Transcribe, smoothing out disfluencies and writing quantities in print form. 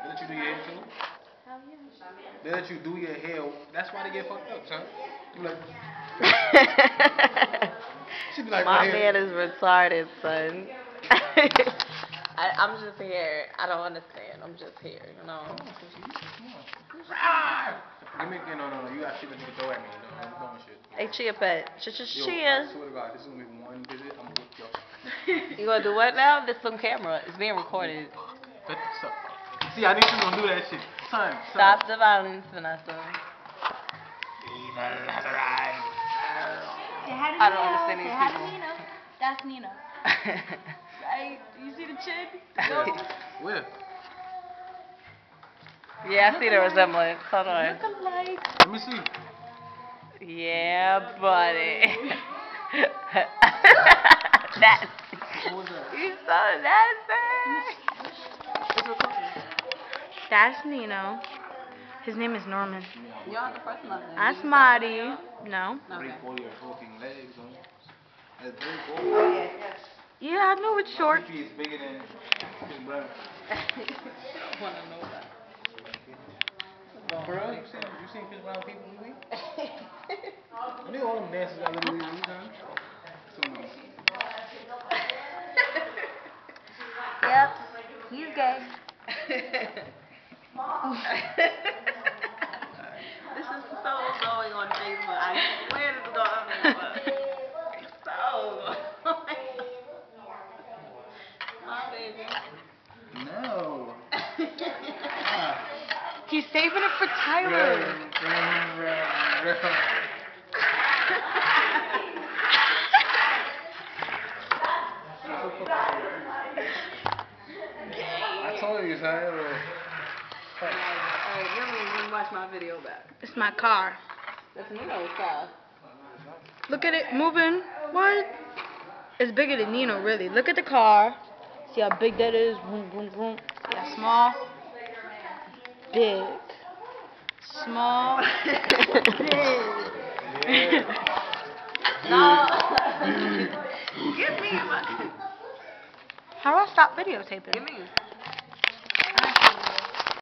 let you do your hair too. They let you do your hair. That's why they get fucked up, son. You like. She be like, my man is retarded, son. I'm just here. I don't understand. I'm just here, you know. Give me, no. You got shit that you can throw at me. No, I'm doing shit. Hey, Chia Pet. Chia. I swear to God, this is gonna be one visit. I'm gonna whip your. You gonna do what now? This on camera. It's being recorded. See, I knew she was gonna do that shit. Son. Stop the violence, Vanessa. I don't understand these people. That's Nina. Right? You see the chin? Where? Yeah, I see the resemblance. Hold on. Look alike. Let me see. Yeah, buddy. That's. What was that? You so nasty. That's Nino. His name is Norman. You're on the first level. That's Marty. No. Okay. Yeah, I know it's short. Is bigger than his brother. I don't want to know that. For real? You seen Chris Brown people movie? I knew all them dances got little movies, huh? Yep. He's gay. This is so going on Facebook. I swear this is going on Facebook. So my baby. No. He's saving it for Tyler. I told you, son. Alright, let me watch my video back. It's my car. That's Nino's car. Look at it moving. What? It's bigger than Nino, really. Look at the car. See how big that is? Vroom, vroom, vroom. See how small? Big. Small. Big. No. Give me my. How do I stop videotaping? Give me.